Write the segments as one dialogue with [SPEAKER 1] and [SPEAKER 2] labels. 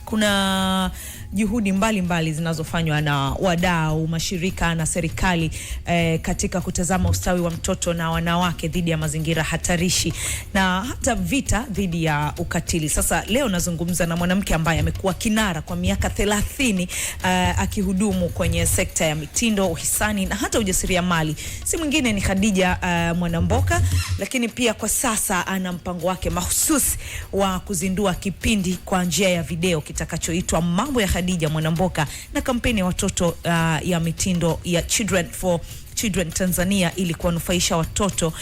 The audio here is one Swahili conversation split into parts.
[SPEAKER 1] kuna juhudi mbalimbali zinazofanywa na wadau, mashirika na serikali katika kutazama ustawi wa mtoto na wanawake dhidi ya mazingira hatarishi na hata vita dhidi ya ukatili. Sasa leo nazungumza na mwanamke ambaye amekuwa kinara kwa miaka 30 akihudumu kwenye sekta ya mitindo, uhisani na hata ujasiriamali. Si mwingine ni Khadija Mwanamboka, lakini pia kwa sasa ana mpango wake mahususi wa kuzindua kipindi kwa njia ya video kitakachoitwa Mambo ya Khadija Mwanamboka na kampeni ya watoto ya mitindo ya Children for Children Tanzania ili kuwanufaisha watoto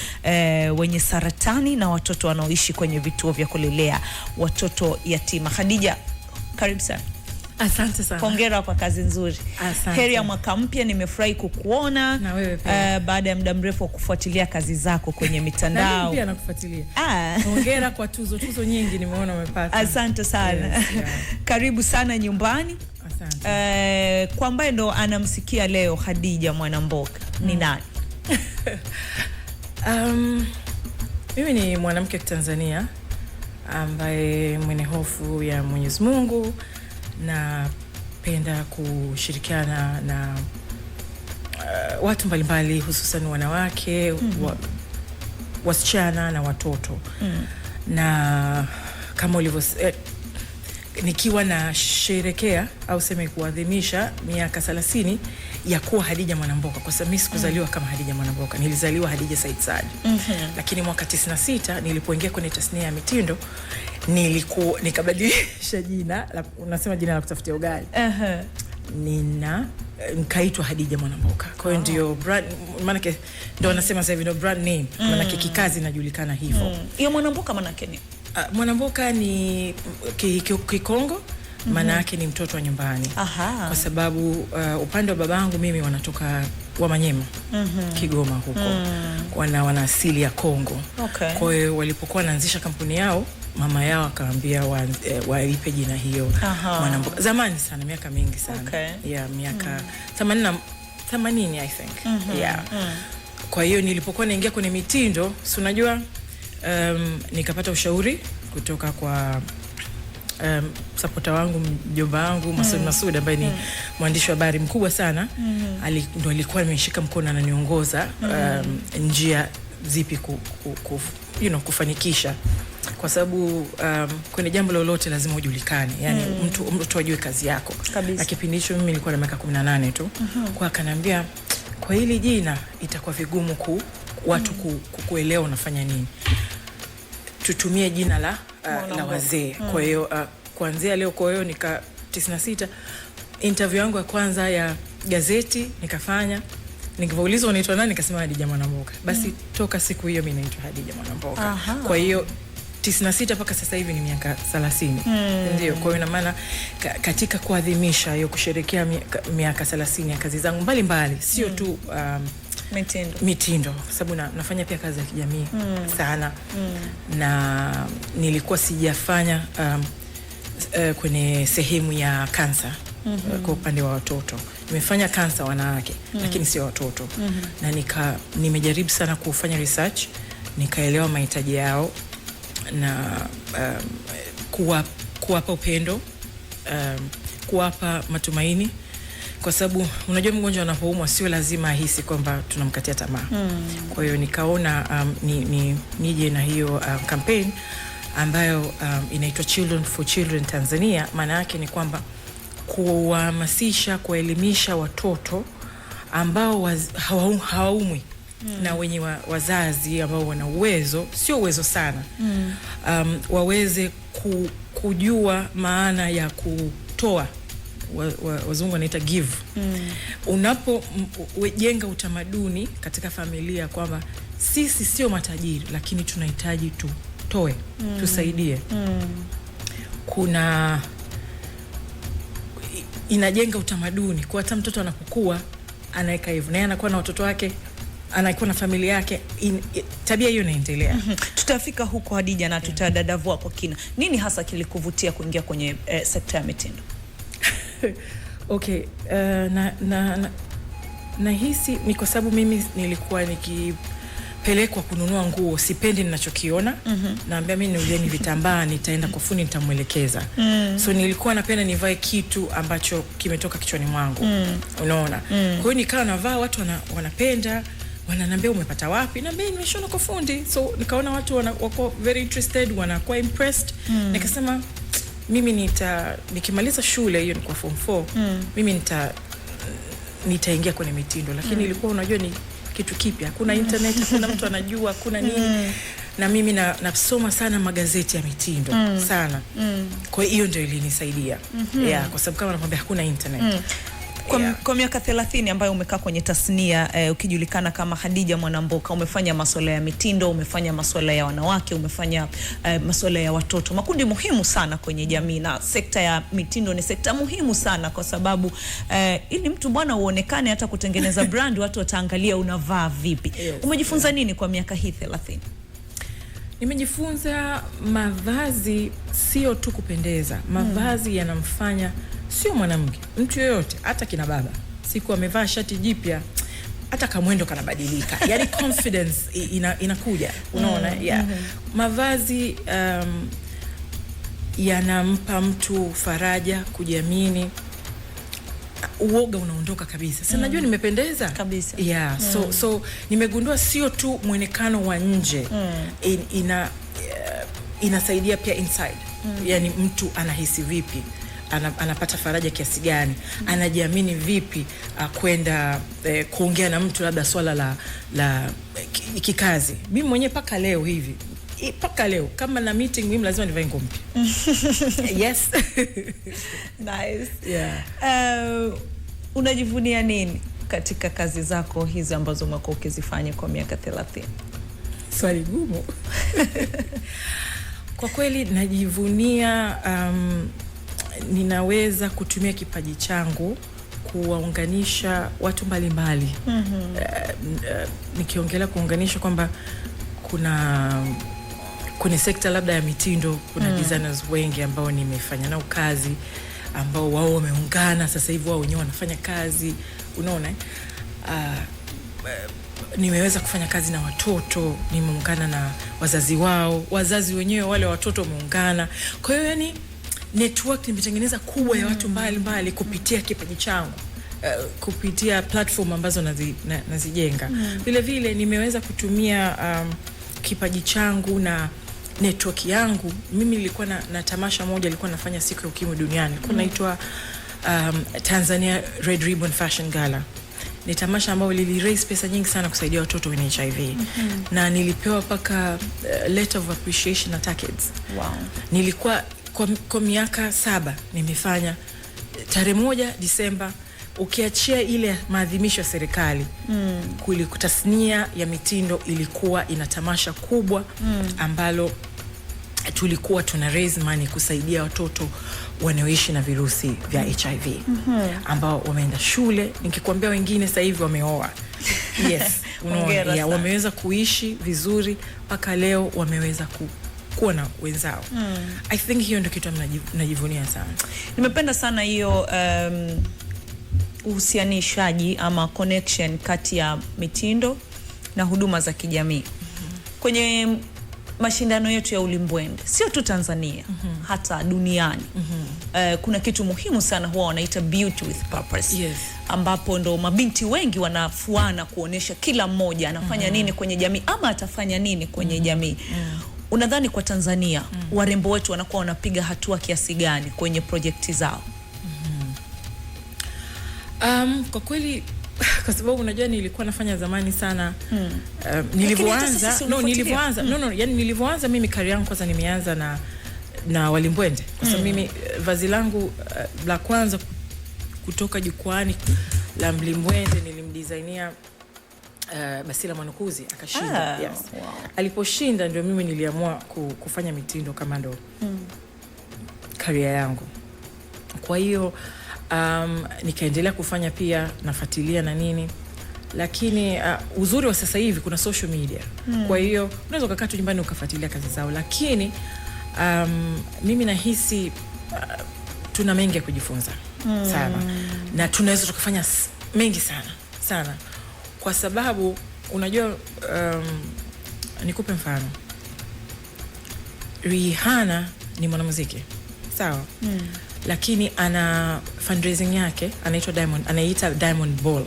[SPEAKER 1] wenye saratani na watoto wanaoishi kwenye vituo vya kulelea watoto yatima. Khadija, karibu sana.
[SPEAKER 2] Asante sana.
[SPEAKER 1] Hongera kwa kazi nzuri.
[SPEAKER 2] Asante.
[SPEAKER 1] Heri ya mwaka mpya, nimefurahi kukuona.
[SPEAKER 2] Na wewe pia.
[SPEAKER 1] Baada ya muda mrefu kufuatilia kazi zako kwenye mitandao.
[SPEAKER 2] Na mimi pia nakufuatilia. Hongera kwa tuzo nyingi nimeona umepata.
[SPEAKER 1] Asante sana. Yes, yeah. Karibu sana nyumbani.
[SPEAKER 2] Asante.
[SPEAKER 1] Kwa ambaye ndo anamsikia leo Khadija Mwanamboka ni nani?
[SPEAKER 2] Mimi ni mwanamke wa Tanzania ambaye mwenye hofu ya Mwenyezi Mungu, na penda kushirikiana na watu mbalimbali, hususan wanawake, wasichana na watoto. Na kama ulivyo nikiwa na sherekea au sema kuadhimisha miaka 30 ya kuwa Khadija Mwanamboka, kwa sababu mimi sikuzaliwa kama Khadija Mwanamboka, nilizaliwa Khadija Said Saad. Lakini mwaka 96 nilipoingia kwenye tasnia ya mitindo nikabadilisha jina, unasema jina la kutafutia ugali. Nikaitwa Khadija Mwanamboka. Kwa hiyo ndio brand, maana yake ndio wanasema sasa hivi ndio brand name, maana yake kikazi inajulikana hivyo.
[SPEAKER 1] Hiyo Mwanamboka maana yake ni
[SPEAKER 2] Mwanamboka ni Kikongo, maana yake ni mtoto wa nyumbani. Kwa sababu upande wa babangu mimi wanatoka wa Manyema, Kigoma huko. Wana asili ya Kongo. Kwa hiyo walipokuwa wanaanzisha kampuni yao, mama yao akaambia waipe jina hiyo Mwanamboka. Zamani sana, miaka mingi sana. Yeah, miaka 80 I think. Yeah. Kwa hiyo nilipokuwa naingia kwenye mitindo, si unajua, nikapata ushauri kutoka kwa supporter wangu, mjomba wangu Masud ambaye ni mwandishi wa habari mkubwa sana. Ndo alikuwa ameshika mkono na niongoza njia zipi kufanikisha, kwa sababu kwenye jambo lolote lazima ujulikane, yani mtu ajue kazi yako. Na kipindi hicho mimi nilikuwa na miaka 18 tu. Kwa akaniambia, kwa hili jina itakuwa vigumu watu kuelewa unafanya nini, tutumie jina la wazee. Kwa hiyo kuanzia leo, kwa hiyo 96 interview yangu ya kwanza ya gazeti nikafanya, nikaulizwa unaitwa nani, nikasema Khadija Mwanamboka. Basi toka siku hiyo mimi naitwa Khadija Mwanamboka. Kwa hiyo 96 mpaka sasa hivi ni miaka 30. Ndio, kwa hiyo ina maana katika kuadhimisha hiyo, kusherehekea miaka 30 ya kazi zangu mbalimbali, sio tu mitindo, sababu nafanya pia kazi ya kijamii sana. Na nilikuwa sijafanya kwenye sehemu ya kansa kwa upande wa watoto. Nimefanya kansa wanawake, lakini sio watoto. Na nimejaribu sana kufanya research, nikaelewa mahitaji yao na kuwapa upendo, kuwapa matumaini, kwa sababu unajua mgonjwa anapoumwa sio lazima ahisi kwamba tunamkatia tamaa. Kwa hiyo nikaona nije na hiyo campaign ambayo inaitwa Children for Children Tanzania. Maana yake ni kwamba kuhamasisha, kuelimisha watoto ambao hawaumwi na wenye wazazi ambao wana uwezo, sio uwezo sana, waweze kujua maana ya kutoa. Wazungu wanaita give. Unapojenga utamaduni katika familia kwamba sisi sio matajiri, lakini tunahitaji tutoe, tusaidie, inajenga utamaduni kwa hata mtoto anapokuwa anaeka hivyo, na anakuwa na watoto wake, anakuwa na familia yake, tabia hiyo inaendelea.
[SPEAKER 1] Tutafika huko Khadija, na tutadadavua kwa kina. Nini hasa kilikuvutia kuingia kwenye sekta ya mitindo?
[SPEAKER 2] Okay, nahisi ni kwa sababu mimi nilikuwa pelekwa kununua nguo, sipendi ninachokiona. Naambia mimi niulieni vitambaa, nitaenda kwa fundi nitamuelekeza. So nilikuwa napenda nivae kitu ambacho kimetoka kichwani mwangu. Unaona? Kwa hiyo nikawa navaa, watu wanapenda, wananiambia umepata wapi? Na mimi nimeshona kwa fundi. So nikaona watu wako very interested, wanakuwa impressed. Nikasema mimi nikimaliza shule hiyo, ni kwa form 4, mimi nitaingia kwenye mitindo. Lakini ilikuwa unajua ni kitu kipya, kuna internet, kuna mtu anajua, kuna nini. Na mimi nasoma sana magazeti ya mitindo sana. Kwa hiyo ndio ilinisaidia. Kwa sababu kama nakwambia hakuna internet.
[SPEAKER 1] Kwa miaka 30 ambayo umekaa kwenye tasnia, ukijulikana kama Khadija Mwanamboka, umefanya masuala ya mitindo, umefanya masuala ya wanawake, umefanya masuala ya watoto, makundi muhimu sana kwenye jamii. Na sekta ya mitindo ni sekta muhimu sana kwa sababu ili mtu bwana uonekane, hata kutengeneza brand, watu wataangalia unavaa vipi. Umejifunza nini kwa miaka hii 30?
[SPEAKER 2] Nimejifunza mavazi sio tu kupendeza. Mavazi yanamfanya sio mwanamke, mtu yoyote, hata kina baba. Siku amevaa shati jipya, hata kamwendo kanabadilika. Yani confidence inakuja, unaona? Mavazi yanampa mtu faraja, kujiamini. Uoga unaondoka kabisa. Sasa najua nimependeza
[SPEAKER 1] kabisa.
[SPEAKER 2] So nimegundua sio tu muonekano wa nje, inasaidia pia inside. Yani mtu anahisi vipi, anapata faraja kiasi gani, anajiamini vipi kwenda kuongea na mtu labda swala la kikazi. Mimi mwenyewe paka leo hivi, paka leo kama na meeting mimi lazima nivae nguo mpya. Yes.
[SPEAKER 1] Nice. Unajivunia nini katika kazi zako hizi ambazo umekuwa ukizifanya kwa miaka 30?
[SPEAKER 2] Swali gumu. Kwa kweli najivunia ninaweza kutumia kipaji changu kuwaunganisha watu mbalimbali. Nikiongelea kuunganisha kwamba kuna sekta labda ya mitindo, kuna designers wengi ambao nimefanya nao kazi, ambao wao wameungana sasa hivi, wao wenyewe wanafanya kazi, unaona? Nimeweza kufanya kazi na watoto, nimeungana na wazazi wao, wazazi wenyewe wale watoto wameungana. Kwa hiyo yani network nimetengeneza kubwa ya watu mbalimbali kupitia kipaji changu, kupitia platform ambazo nazijenga. Vile vile nimeweza kutumia kipaji changu na network yangu. Mimi nilikuwa na tamasha moja, nilikuwa nafanya siku ya ukimwi duniani, ilikuwa inaitwa Tanzania Red Ribbon Fashion Gala. Ni tamasha ambalo lili-raise pesa nyingi sana kusaidia watoto wenye HIV. Na nilipewa paka letter of appreciation na TACAIDS.
[SPEAKER 1] Wow.
[SPEAKER 2] Nilikuwa kwa miaka 7 nimefanya. Tarehe 1 Disemba, ukiachia ile maadhimisho ya serikali, tasnia ya mitindo ilikuwa ina tamasha kubwa ambalo tulikuwa tuna raise money kusaidia watoto wanaoishi na virusi vya HIV ambao wameenda shule. Nikikwambia wengine sasa hivi wameoa. Yes, unaona, wameweza kuishi vizuri mpaka leo, wameweza kuwa na wenzao. I think hiyo ndio kitu najivunia sana.
[SPEAKER 1] Nimependa sana hiyo uhusianishaji ama connection kati ya mitindo na huduma za kijamii. Kwenye mashindano yetu ya ulimbwende, sio tu Tanzania, hata duniani, kuna kitu muhimu sana huwa wanaita beauty with purpose.
[SPEAKER 2] Yes.
[SPEAKER 1] Ambapo ndo mabinti wengi wanafuana kuonesha kila mmoja anafanya nini kwenye jamii ama atafanya nini kwenye jamii. Unadhani kwa Tanzania warembo wetu wanakuwa wanapiga hatua kiasi gani kwenye projekti zao?
[SPEAKER 2] Kwa kweli kwa sababu unajua nilikuwa nafanya zamani sana. Nilivyoanza yani nilivyoanza mimi career yangu kwanza nimeanza na walimbwende, kwa sababu mimi vazi langu la kwanza kutoka jukwani la mlimbwende nilimdesignia Basila Mwanukuzi, akashinda. Yes.
[SPEAKER 1] Wow.
[SPEAKER 2] Aliposhinda ndio mimi niliamua kufanya mitindo kama ndo career yangu. Kwa hiyo nikaendelea kufanya pia, nafuatilia na nini. Lakini uzuri wa sasa hivi kuna social media. Kwa hiyo unaweza kukaa tu nyumbani ukafuatilia kazi zao. Lakini mimi nahisi tuna mengi ya kujifunza sana. Na tunaweza tukafanya mengi sana. Kwa sababu unajua nikupe mfano. Rihanna ni mwanamuziki, sawa? Lakini ana fundraising yake anaita Diamond Ball.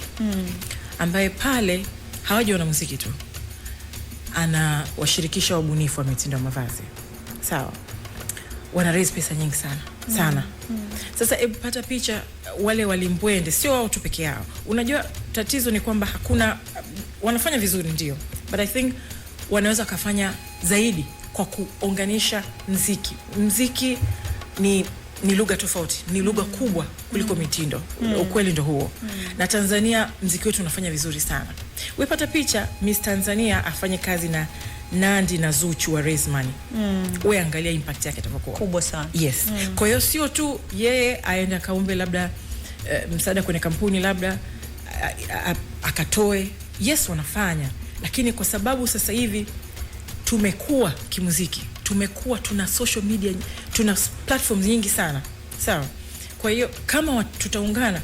[SPEAKER 2] Ambaye pale hawaji wanamuziki tu. Ana washirikisha wabunifu wa mitindo ya mavazi. Sawa? Wana raise pesa nyingi sana. Sasa hebu pata picha, wale walimbwende sio wao tu peke yao. Unajua tatizo ni kwamba hakuna, wanafanya vizuri ndio, but I think wanaweza kufanya zaidi kwa kuunganisha muziki ni lugha tofauti, ni lugha kubwa kuliko mitindo. Ukweli ndo huo. Na Tanzania muziki wetu unafanya vizuri sana. Wepata picha Miss Tanzania afanye kazi na Nandi na Zuchu wa raise money. Wewe angalia impact yake itakuwa
[SPEAKER 1] kubwa sana.
[SPEAKER 2] Yes. Kwa hiyo sio tu yeye aende kaombe labda msaada kwenye kampuni labda akatoe. Yes, wanafanya. Lakini kwa sababu sasa hivi tumekuwa kimuziki, tuna social media, tuna platforms nyingi sana. Sawa? Kwa hiyo kama tutaungana,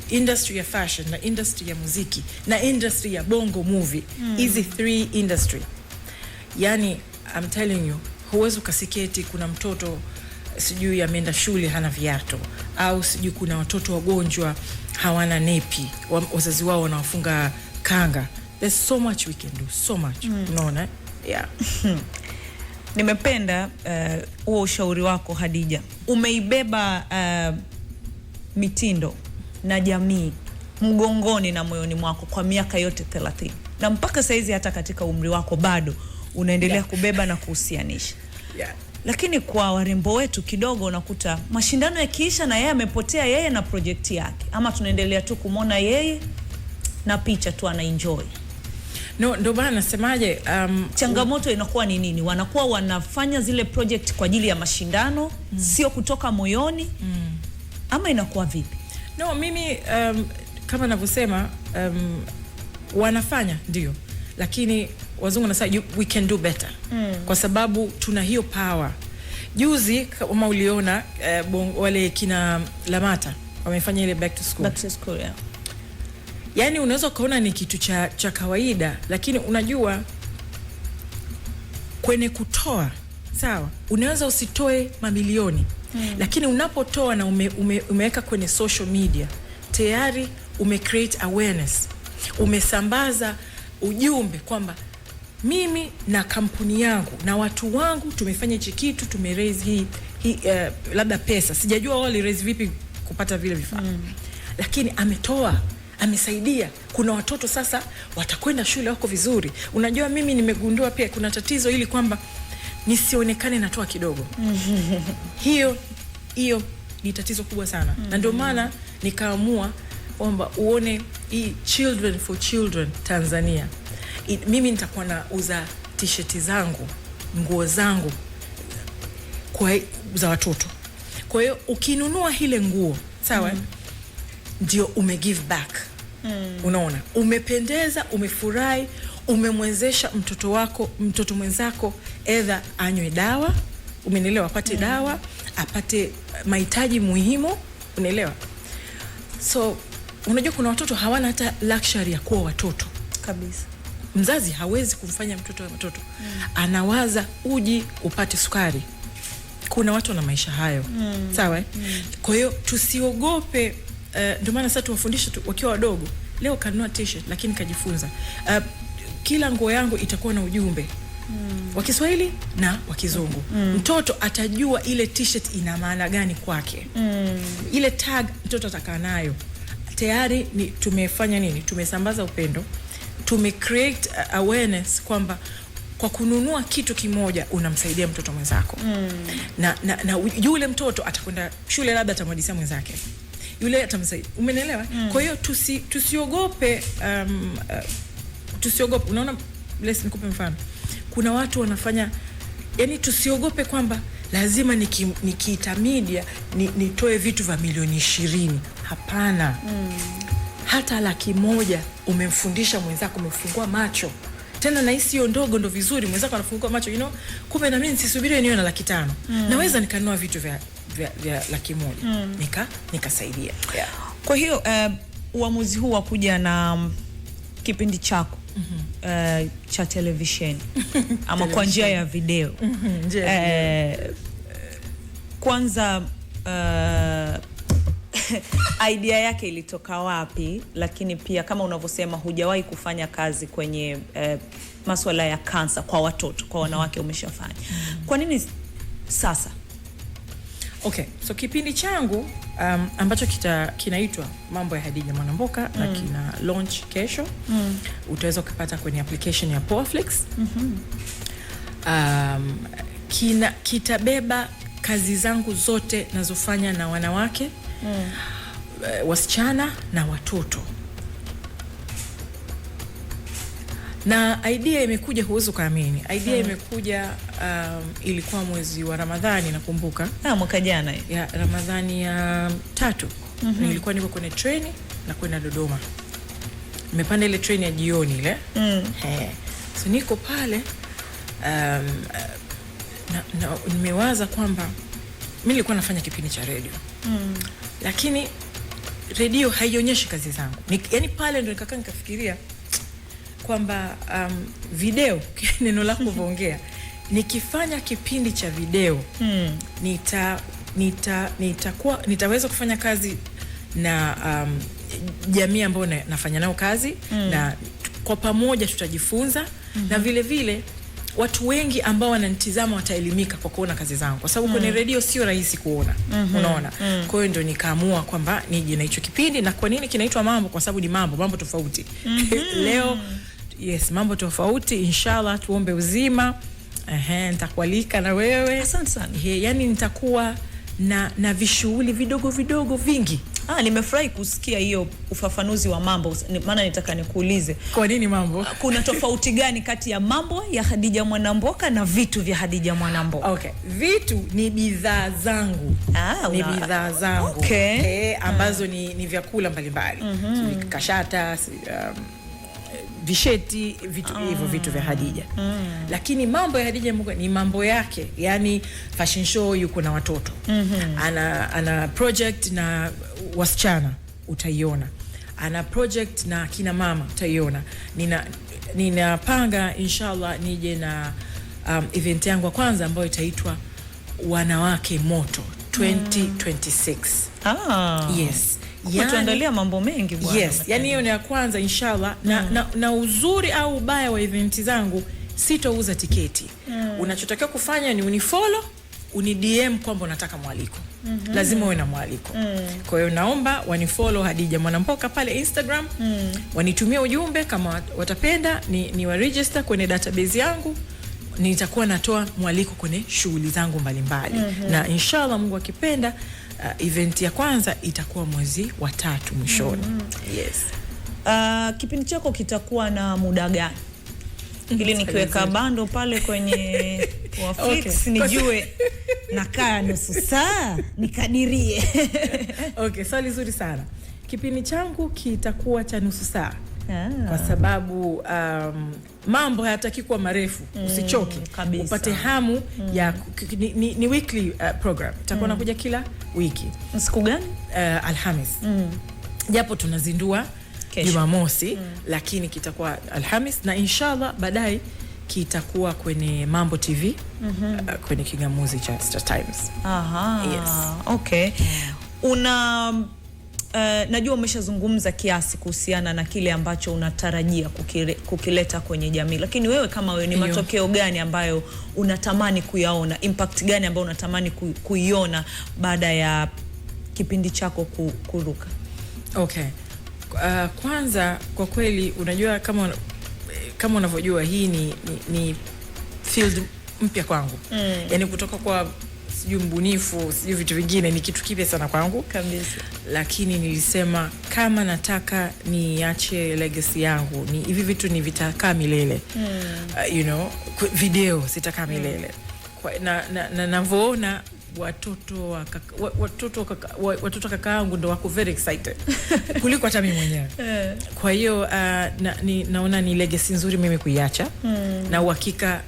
[SPEAKER 2] industry ya fashion na industry ya muziki na industry ya bongo movie, hizi 3 industry, yani I'm telling you, huwezi ukasiketi kuna mtoto sijui ameenda shule hana viatu, au sijui kuna watoto wagonjwa hawana nepi, wazazi wao wanawafunga kanga. There's so much we can do, so much. Unaona? Yeah.
[SPEAKER 1] Nimependa huo ushauri wako Khadija. Umeibeba mitindo na jamii mgongoni na moyoni mwako kwa miaka yote 30. Na mpaka saizi hata katika umri wako bado unaendelea kubeba na kuhusianisha. Lakini kwa warembo wetu kidogo unakuta mashindano yakiisha na yeye amepotea, yeye na project yake. Ama tunaendelea tu kumwona yeye na picha tu ana enjoy.
[SPEAKER 2] No, ndo bana nasemaje,
[SPEAKER 1] changamoto inakuwa ni nini? Wanakuwa wanafanya zile project kwa ajili ya mashindano, sio kutoka moyoni, ama inakuwa vipi?
[SPEAKER 2] No, mimi kama ninavyosema, wanafanya ndio, lakini wazungu wanasema we can do better. Kwa sababu tuna hiyo power. Juzi kama uliona wale kina Lamata wamefanya ile back to school.
[SPEAKER 1] Yeah.
[SPEAKER 2] Yani unaweza kuona ni kitu cha kawaida, lakini unajua kwenye kutoa, sawa, unaweza usitoe mamilioni, lakini unapotoa na umeweka kwenye social media, tayari create awareness, umesambaza ujumbe kwamba mimi na kampuni yangu na watu wangu tumefanya hichi kitu, tumeraise hii labda pesa, sijajua wale raise vipi kupata vile vifaa, lakini ametoa, amesaidia. Kuna watoto sasa watakwenda shule wako vizuri. Unajua mimi nimegundua pia kuna tatizo ili kwamba nisionekane natoa kidogo. Hiyo ni tatizo kubwa sana. Na ndio maana nikaamua kwamba uone hii Children for Children Tanzania. Mimi nitakuwa na uza t-shirt zangu, nguo zangu za watoto. Kwa hiyo ukinunua ile nguo, sawa, ndio umegive back. Unaona, umependeza, umefurahi, umemwezesha mtoto mwenzako either anywe dawa, umenielewa, apate dawa, apate mahitaji muhimu, unaelewa. So unajua kuna watoto hawana hata luxury ya kuwa watoto
[SPEAKER 1] kabisa.
[SPEAKER 2] Mzazi hawezi kumfanya mtoto wa mtoto. Anawaza uji upate sukari. Kuna watu na maisha hayo. Sawa? Kwa hiyo tusiogope. Ndio maana sasa tuwafundishe wakiwa wadogo. Leo kanunua t-shirt lakini kajifunza. Kila nguo yangu itakuwa na ujumbe wa Kiswahili na wa Kizungu. Mtoto atajua ile t-shirt ina maana gani kwake. Ile tag mtoto atakaa nayo. Tayari tumefanya nini? Tumesambaza upendo. Create awareness kwamba kwa kununua kitu kimoja unamsaidia mtoto mwenzako. Na yule mtoto atakwenda shule, labda atamwadisia mwenzake. Yule atamsaidia. Umeelewa? Kwa hiyo tusiogope, tusiogope. Unaona, let's nikupe mfano. Kuna watu wanafanya, yani tusiogope kwamba lazima nikiita media nitoe vitu vya milioni 20. Hapana. Hata 100,000 umemfundisha mwenzako, umefungua macho. Tena na hisi hiyo ndogo ndo vizuri, mwenzako anafungua macho, kumbe na mimi nisisubiri niwe na 500,000. Naweza nikanunua vitu vya 100,000. Nikasaidia.
[SPEAKER 1] Kwa hiyo uamuzi huu wa kuja na kipindi chako cha televisheni ama kwa njia ya video. Kwanza idea yake ilitoka wapi, lakini pia kama unavyosema hujawahi kufanya kazi kwenye masuala ya kansa kwa watoto, kwa wanawake umeshafanya. Kwa nini sasa?
[SPEAKER 2] Okay, so kipindi changu ambacho kinaitwa Mambo ya Hadija Mwanamboka na kina launch kesho. Utaweza kupata kwenye application ya Poaflix. Kitabeba kazi zangu zote nazofanya na wanawake, wasichana na watoto. Na idea imekuja, huwezi kuamini. Idea imekuja ilikuwa mwezi wa Ramadhani nakumbuka.
[SPEAKER 1] Mwaka jana.
[SPEAKER 2] Ya Ramadhani ya 3. Nilikuwa niko kwenye treni na kwenda Dodoma. Nimepanda ile treni ya jioni ile. So niko pale nimewaza kwamba mimi nilikuwa nafanya kipindi cha radio. Lakini radio haionyeshi kazi zangu. Yaani pale ndo nikakaa nikafikiria kwamba video neno lako kuongea, nikifanya kipindi cha video nitaweza kufanya kazi na jamii ambayo nafanya nao kazi, na kwa pamoja tutajifunza, na vile vile watu wengi ambao wananitazama wataelimika kwa kuona kazi zangu, kwa sababu kwenye radio sio rahisi kuona. Unaona? Kwa hiyo ndio nikaamua kwamba nije na hicho kipindi. Na kwa nini kinaitwa Mambo? Kwa sababu ni mambo tofauti. Leo mambo tofauti, inshallah tuombe uzima. Nitakualika na wewe.
[SPEAKER 1] Asante sana.
[SPEAKER 2] Yani nitakuwa na vishughuli vidogo vingi.
[SPEAKER 1] Nimefurahi kusikia hiyo ufafanuzi wa mambo, maana nitaka nikuulize.
[SPEAKER 2] Kwa nini mambo?
[SPEAKER 1] Kuna tofauti gani kati ya mambo ya Hadija Mwanamboka na vitu vya Hadija Mwanamboka?
[SPEAKER 2] Okay, vitu ni bidhaa zangu. Ni bidhaa zangu. Ambazo ni vyakula mbalimbali. Kashata, visheti, vitu hivyo, vitu vya Hadija. Lakini mambo ya Hadija ni mambo yake, yani fashion show, yuko na watoto. Ana project na wasichana, utaiona. Ana project na kina mama, utaiona. Ninapanga inshallah nije na event yangu ya kwanza ambayo itaitwa Wanawake Moto 2026. Yes.
[SPEAKER 1] Tuandalia mambo mengi bwana.
[SPEAKER 2] Yes, yani hiyo ni ya kwanza inshallah. Na uzuri au ubaya wa event zangu, sitouza tiketi. Unachotakiwa kufanya ni unifollow, DM kwamba unataka mwaliko. Lazima uwe na mwaliko. Kwa hiyo naomba wanifollow Hadija Mwanamboka pale Instagram. Wanitumie ujumbe kama watapenda, ni wa register kwenye database yangu. Nitakuwa natoa mwaliko kwenye shughuli zangu mbalimbali. Na inshallah Mungu akipenda, event ya kwanza itakuwa mwezi wa 3 mwishoni.
[SPEAKER 1] Kipindi chako kitakuwa na muda gani? Ili nikiweka bando pale kwenye Poaflix nijue nakaa nusu saa nikadirie.
[SPEAKER 2] Swali zuri sana. Kipindi changu kitakuwa cha nusu saa. Kwa sababu mambo hayataki kuwa marefu. Usichoke, upate hamu ya ni weekly program. Itakuwa nakuja kila wiki.
[SPEAKER 1] Siku gani?
[SPEAKER 2] Alhamis. Japo tunazindua Jumamosi, lakini kitakuwa Alhamis, na inshallah baadaye kitakuwa kwenye Mambo TV, kwenye Kingamuzi cha Star Times.
[SPEAKER 1] Okay. Najua umeshazungumza kiasi kuhusiana na kile ambacho unatarajia kukileta kwenye jamii, lakini wewe kama wewe, ni matokeo gani ambayo unatamani kuyaona, impact gani ambayo unatamani kuiona baada ya kipindi chako kuruka?
[SPEAKER 2] Okay. Kwanza kwa kweli, unajua kama unavyojua, hii ni field mpya kwangu. Yani kutoka kwa sijui mbunifu, sijui vitu vingine, ni kitu kipya sana kwangu
[SPEAKER 1] kabisa.
[SPEAKER 2] Lakini nilisema kama nataka niache legacy yangu, ni hivi vitu ni vitakaa milele. Video sitakaa milele. Na navyoona watoto kaka yangu ndo wako very excited kuliko hata mimi mwenyewe. Kwa hiyo naona ni legacy nzuri mimi kuiacha. Na uhakika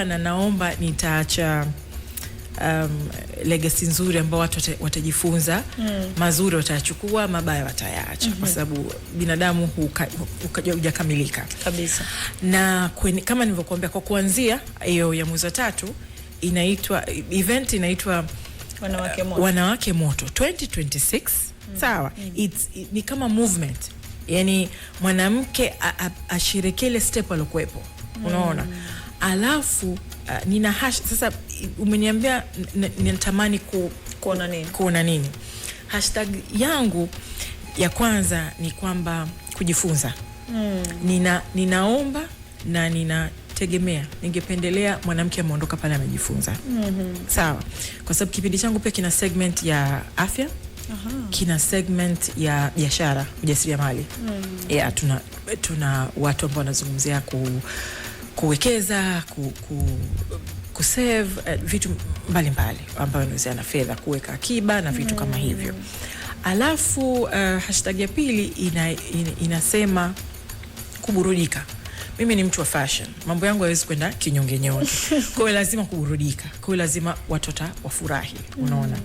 [SPEAKER 2] na naomba nitaacha legacy nzuri ambao watu watajifunza, mazuri watayachukua, mabaya watayaacha, kwa sababu binadamu hujakamilika
[SPEAKER 1] kabisa.
[SPEAKER 2] Na kama nilivyokuambia, kwa kuanzia hiyo ya mwezi wa 3 inaitwa event inaitwa Wanawake Moto 2026. Sawa. Ni kama movement, yani mwanamke ashirikele step alokuepo, unaona. Alafu nina sasa umeniambia ninatamani kuona nini. Hashtag yangu ya kwanza ni kwamba kujifunza. Ninaomba na ninategemea, ningependelea mwanamke ameondoka pale amejifunza. Sawa. Kwa sababu kipindi changu pia kina segment ya afya. Kina segment ya biashara, ujasiriamali. Yeah, tuna watu ambao wanazungumzia kuwekeza, kusave vitu mbalimbali ambao inahusiana na fedha, kuweka akiba na vitu kama hivyo. Alafu hashtag ya pili inasema kuburudika. Mimi ni mtu wa fashion. Mambo yangu hayawezi kwenda kinyonge nyonge. Kwa hiyo lazima kuburudika. Kwa hiyo lazima watoto wafurahi, unaona.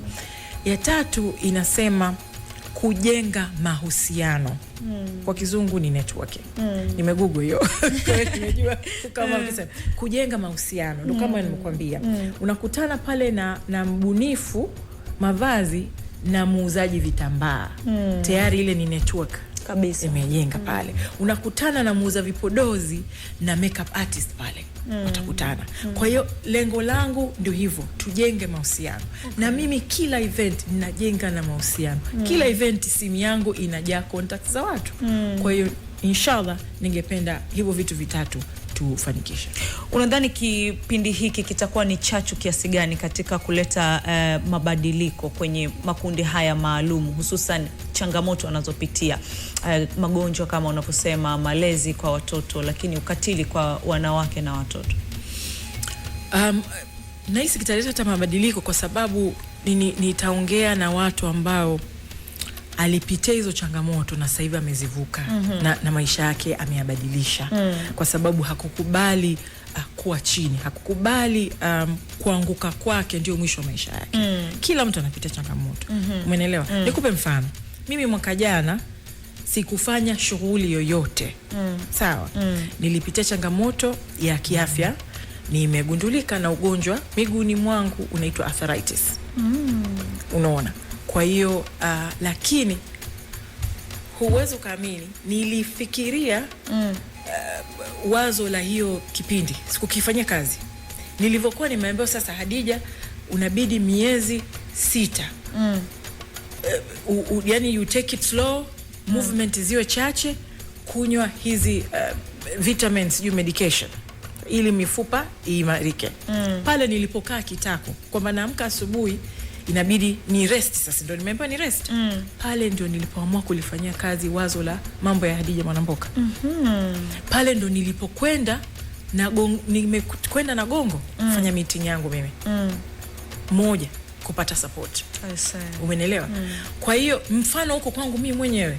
[SPEAKER 2] Ya 3 inasema kujenga mahusiano. Kwa kizungu ni networking. Nimegoogle hiyo. Nimejua kama ukisema kujenga mahusiano. Ndio kama nimekuambia. Unakutana pale na mbunifu mavazi na muuzaji vitambaa. Tayari ile ni network kabisa imejenga pale. Unakutana na muuza vipodozi na makeup artist pale. Utakutana. Kwa hiyo lengo langu ndio hivyo, tujenge mahusiano. Na mimi kila event ninajenga na mahusiano. Kila event simu yangu inajaa contacts za watu. Kwa hiyo inshallah ningependa hivyo vitu vitatu tufanikishe. Unadhani kipindi hiki kitakuwa ni chachu kiasi gani katika kuleta mabadiliko kwenye makundi haya maalum, hususan changamoto wanazopitia, magonjwa kama unavyosema, malezi kwa watoto, lakini ukatili kwa wanawake na watoto? Nahisi kitaleta hata mabadiliko kwa sababu nitaongea na watu ambao alipitia hizo changamoto na sasa hivi amezivuka. Na maisha yake ameyabadilisha. Kwa sababu hakukubali kuwa chini, hakukubali kuanguka kwake ndio mwisho wa maisha yake. Kila mtu anapitia changamoto. Umeelewa? Nikupe mfano. Mimi mwaka jana sikufanya shughuli yoyote. Sawa? Nilipitia changamoto ya kiafya, nimegundulika na ugonjwa miguuni mwangu unaitwa arthritis. Unaona? Kwa hiyo lakini huwezi kuamini, nilifikiria wazo la hiyo kipindi, sikukifanyia kazi. Nilivyokuwa nimeambiwa sasa, Hadija, unabidi miezi 6. Yani you take it slow, movement ziwe chache, kunywa hizi vitamins, medication ili mifupa iimarike. Pale nilipokaa kitako kwamba naamka asubuhi inabidi ni rest, sasa ndio nimeambiwa ni rest. Pale ndio nilipoamua kulifanyia kazi wazo la mambo ya Hadija Mwanamboka. Pale ndio nilipokwenda na nimekwenda na Gongo kufanya meeting yangu mimi. Moja, kupata support. Umeelewa? Kwa hiyo mfano huko kwangu mimi mwenyewe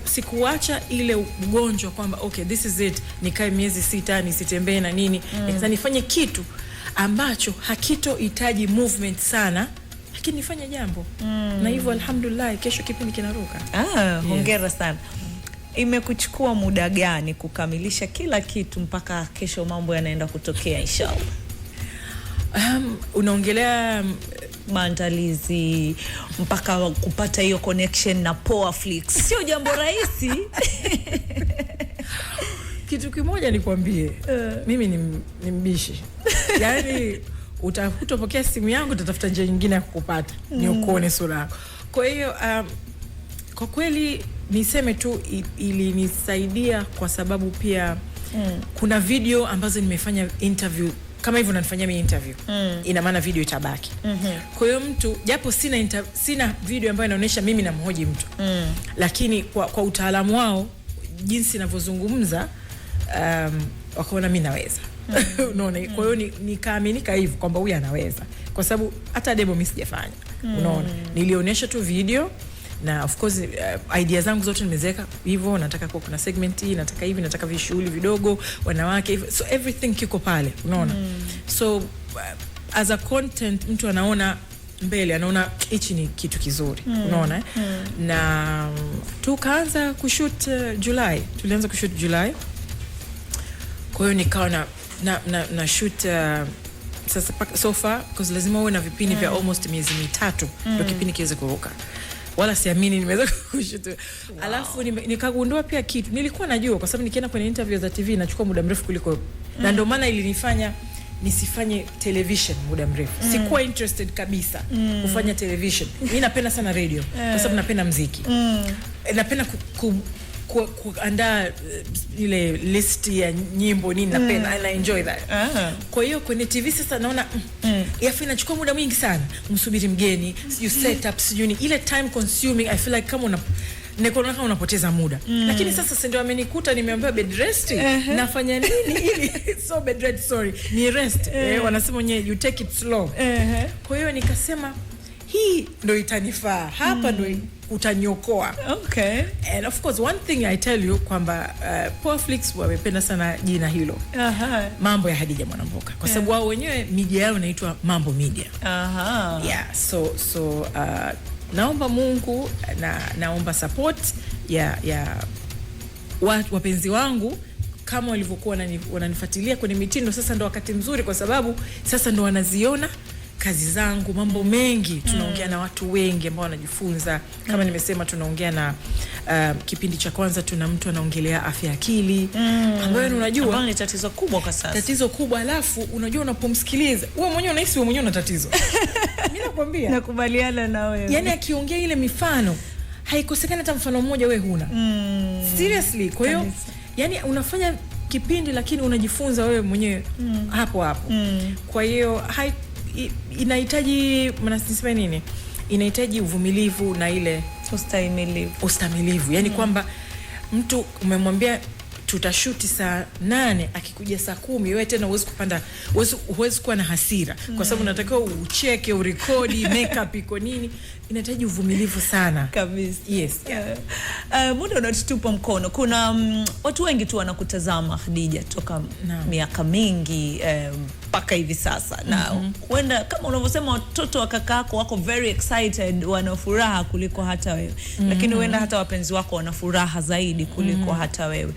[SPEAKER 2] sikuacha ile ugonjwa kwamba okay, this is it, nikae miezi 6 nisitembee na nini. Sasa nifanye kitu ambacho hakitohitaji movement sana, lakini nifanye jambo. Na hivyo alhamdulillah kesho kipindi kinaruka. Hongera sana. Imekuchukua muda gani kukamilisha kila kitu mpaka kesho mambo yanaenda kutokea inshallah? Unaongelea maandalizi mpaka kupata hiyo connection na Powerflix. Sio jambo rahisi. Kitu kimoja nikwambie, mimi ni mbishi. Yaani utapokea simu yangu, utatafuta njia nyingine ya kukupata, ni ukuone sura yako. Kwa hiyo kwa kweli niseme tu ilinisaidia kwa sababu pia kuna video ambazo nimefanya interview kama hivyo nanifanyia mimi interview. Ina maana video itabaki. Kwa hiyo mtu japo sina video ambayo inaonyesha mimi namhoji mtu. Lakini kwa utaalamu wao jinsi ninavyozungumza wakaona mimi naweza. Unaona? Kwa hiyo nikaaminika hivyo kwamba huyu anaweza. Kwa sababu hata demo mimi sijafanya. Unaona? Nilionyesha tu video na of course idea zangu zote nimezeka hivyo, nataka kwa kuna segment hii, nataka hivi, nataka vishughuli vidogo, wanawake hivyo. So everything kiko pale, unaona? So as a content mtu anaona mbele, anaona hichi ni kitu kizuri, unaona na tukaanza kushoot July, tulianza kushoot July. Kwa hiyo nikawa na shoot sasa so far, because lazima uwe na vipindi vya almost miezi 3 ndio kipindi kiweze kuruka. Wala siamini nimeweza kushoot. Alafu nikagundua pia kitu nilikuwa najua, kwa sababu nikienda kwenye interview za TV inachukua muda mrefu kuliko na ndio maana ilinifanya nisifanye television muda mrefu. Sikuwa interested kabisa kufanya television. Mimi napenda sana radio kwa sababu napenda muziki. Napenda kuandaa ile list ya nyimbo nini napenda, and I enjoy that. Kwa hiyo kwenye TV sasa naona yafi inachukua muda mwingi sana. Msubiri mgeni, you set up, ile time consuming. I feel like kama kama unapoteza muda. Lakini sasa ndio amenikuta nimeambiwa bed rest. Nafanya nini ili so bed rest, sorry, ni rest. Wanasema wenyewe you take it slow. Kwa hiyo nikasema hii ndio itanifaa. Hapa ndio utaniokoa.
[SPEAKER 1] Okay.
[SPEAKER 2] And of course one thing I tell you kwamba Poaflix wamependa sana jina hilo. Mambo ya Khadija Mwanamboka. Kwa sababu wao wenyewe media yao inaitwa Mambo Media. Yeah, so naomba Mungu na naomba support ya wapenzi wangu kama walivyokuwa wananifuatilia kwenye mitindo. Sasa ndo wakati mzuri, kwa sababu sasa ndo wanaziona kazi zangu, mambo mengi. Tunaongea na watu wengi ambao wanajifunza. Kama nimesema tunaongea na kipindi cha kwanza tuna mtu anaongelea afya akili, ambayo unajua
[SPEAKER 1] ni tatizo kubwa kwa sasa.
[SPEAKER 2] Tatizo kubwa, alafu unajua unapomsikiliza wewe mwenyewe unahisi wewe mwenyewe una tatizo. Mimi nakwambia.
[SPEAKER 1] Nakubaliana na wewe.
[SPEAKER 2] Yaani akiongea ile mifano haikosekana hata mfano mmoja wewe huna. Seriously. Kwa hiyo yani unafanya kipindi lakini unajifunza wewe mwenyewe hapo hapo. Kwa hiyo inahitaji mnasema nini? Inahitaji uvumilivu na ile ustamilivu. Yani kwamba mtu umemwambia tutashuti saa 8, akikuja saa 10 wewe tena huwezi kuwa na hasira, kwa sababu unatakiwa ucheke, urekodi, makeup iko nini. Inahitaji uvumilivu sana
[SPEAKER 1] kabisa.
[SPEAKER 2] Yes.
[SPEAKER 1] Muda unatutupa mkono. Kuna watu wengi tu wanakutazama Khadija toka miaka mingi mpaka hivi sasa. Na huenda kama unavyosema watoto wa kaka yako wako very excited, wana furaha kuliko hata wewe. Lakini huenda hata wapenzi wako wana furaha zaidi kuliko hata wewe.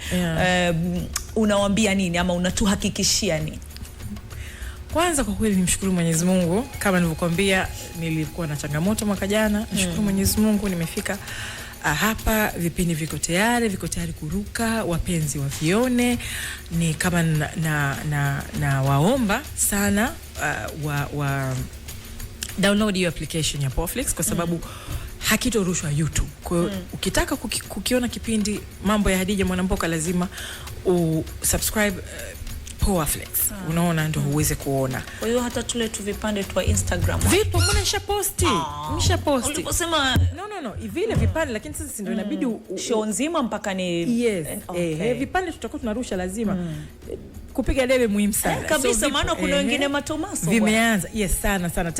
[SPEAKER 1] Unawaambia nini ama unatuhakikishia nini?
[SPEAKER 2] Kwanza kwa kweli nimshukuru Mwenyezi Mungu. Kama nilivyokuambia nilikuwa na changamoto mwaka jana. Nishukuru Mwenyezi Mungu nimefika hapa, vipindi viko tayari kuruka, wapenzi wavione. Ni kama na waomba sana wa download your application ya Poaflix, kwa sababu hakitorushwa YouTube. Kwa hiyo ukitaka kukiona kipindi Mambo ya Khadija Mwanamboka lazima usubscribe Poaflix. Unaona ndio uweze kuona.
[SPEAKER 1] Kwa hiyo hata tule tu vipande tu Instagram.
[SPEAKER 2] Vipo, mbona nishaposti?
[SPEAKER 1] Uliposema
[SPEAKER 2] no, vile vipande, lakini sasa ndio inabidi
[SPEAKER 1] show nzima mpaka ni
[SPEAKER 2] yes. Vipande tutakuwa tunarusha lazima. Kupiga debe muhimu sana.
[SPEAKER 1] Kabisa, so, maana kuna wengine matomaso
[SPEAKER 2] vimeanza. Yes, sana.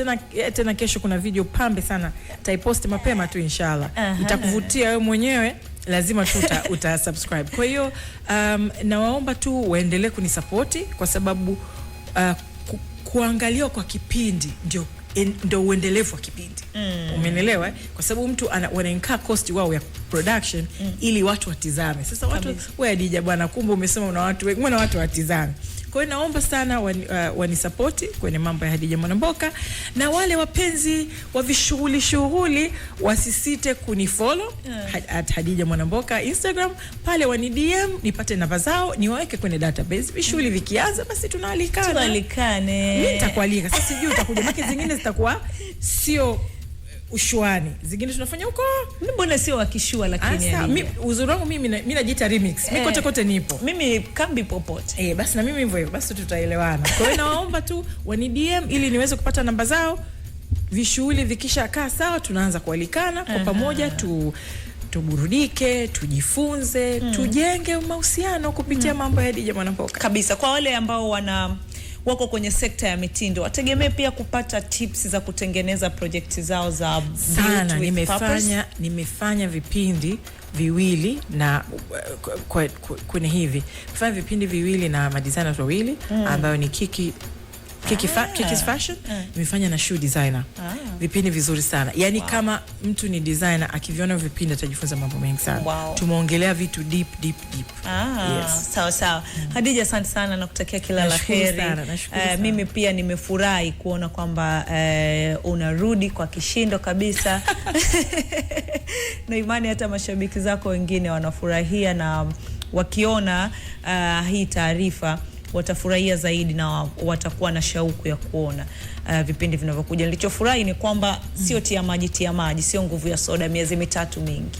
[SPEAKER 2] Tena kesho kuna video pambe sana. Taiposti mapema tu inshallah. Itakuvutia wewe mwenyewe. Lazima tu utasubscribe. Kwa hiyo nawaomba tu waendelee kunisupport, kwa sababu kuangalia kwa kipindi ndio uendelevu wa kipindi. Umeelewa? Kwa sababu mtu wanainka cost wao ya production ili watu watizame. Sasa watu wewe Khadija bwana, kumbe umesema una watu wengi, mbona watu watizame? Kwa hiyo naomba sana wanisupport kwenye Mambo ya Khadija Mwanamboka, na wale wapenzi wa shughuli wasisite kunifollow @Khadija Mwanamboka Instagram, pale wani DM nipate namba zao niwaweke kwenye database. Vishughuli vikianza basi tunaalikane. Mimi nitakualika. Sasa sijui utakuja, maki zingine zitakuwa sio ushwani, zingine tunafanya huko.
[SPEAKER 1] Mbona sio wakishua? Lakini
[SPEAKER 2] uzuri wangu mimi najiita remix. Mimi kote nipo.
[SPEAKER 1] Mimi kambi popote.
[SPEAKER 2] Basi na mimi hivyo basi tutaelewana. Kwa hiyo naomba tu wani DM ili niweze kupata namba zao. Vishughuli vikisha kaa sawa tunaanza kualikana kwa pamoja, tuburudike, tujifunze, tujenge mahusiano kupitia Mambo ya Khadija Mwanamboka.
[SPEAKER 1] Kabisa. Kwa wale ambao wako kwenye sekta ya mitindo, wategemee pia kupata tips za kutengeneza project zao za
[SPEAKER 2] sana. Nimefanya vipindi viwili na kwenye hivi. Nimefanya vipindi viwili na madesigners wawili ambayo ni Kiki Kiki Fashion nimefanya na shoe designer. Vipindi vizuri sana. Yani kama mtu ni designer akiviona vipindi atajifunza mambo mengi sana. Tumeongelea vitu deep. Yes.
[SPEAKER 1] Sawa. Hadija, asante sana na kutakia kila la heri. Mimi pia nimefurahi kuona kwamba unarudi kwa kishindo kabisa. Na imani hata mashabiki zako wengine wanafurahia, na wakiona hii taarifa watafurahia zaidi na watakuwa na shauku ya kuona vipindi vinavyokuja. Nilichofurahi ni kwamba sio tia maji, sio nguvu ya soda, miezi mitatu mingi.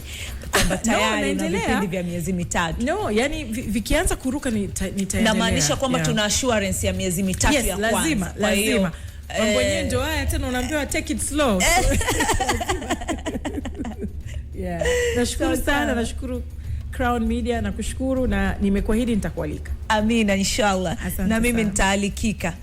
[SPEAKER 1] Kwamba tayari na vipindi vya miezi mitatu.
[SPEAKER 2] No, yani vikianza kuruka nitaendelea.
[SPEAKER 1] Na maanisha kwamba tuna assurance ya miezi mitatu ya kwanza.
[SPEAKER 2] Lazima. Mambo yenyewe ndio haya, tena unaambiwa take it slow. Nashukuru sana, nashukuru Crown Media, na kushukuru, na nimekuahidi nitakualika.
[SPEAKER 1] Amina, inshallah. Na mimi nitaalikika.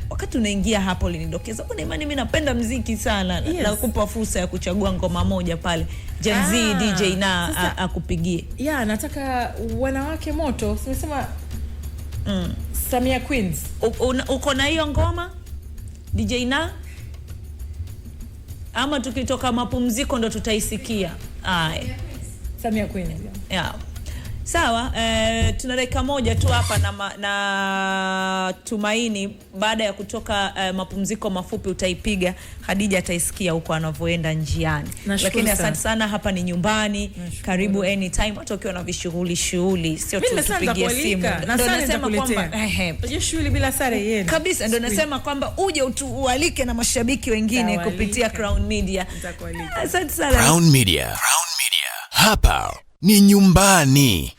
[SPEAKER 2] Wakati
[SPEAKER 1] unaingia hapo ulinidokeza, kuna imani mimi napenda muziki sana. Na kukupa fursa ya kuchagua ngoma moja pale. Gen Z DJ na akupigie.
[SPEAKER 2] Nataka wanawake moto. Simesema Samia Queens.
[SPEAKER 1] Uko na hiyo ngoma? DJ na? Ama tukitoka mapumziko ndo tutaisikia?
[SPEAKER 2] Samia Queens.
[SPEAKER 1] Sawa, tuna dakika moja tu hapa na Tumaini, baada ya kutoka mapumziko mafupi utaipiga. Hadija ataisikia huko anavyoenda njiani. Lakini asante sana, hapa ni nyumbani. Karibu anytime, hata ukiwa na vishughuli sio tu tupigie simu.
[SPEAKER 2] Ndio nasema kwamba shughuli bila sare yeye.
[SPEAKER 1] Kabisa, ndio nasema kwamba uje utualike na mashabiki wengine kupitia Crown Media. Asante sana.
[SPEAKER 3] Crown Media. Hapa ni nyumbani.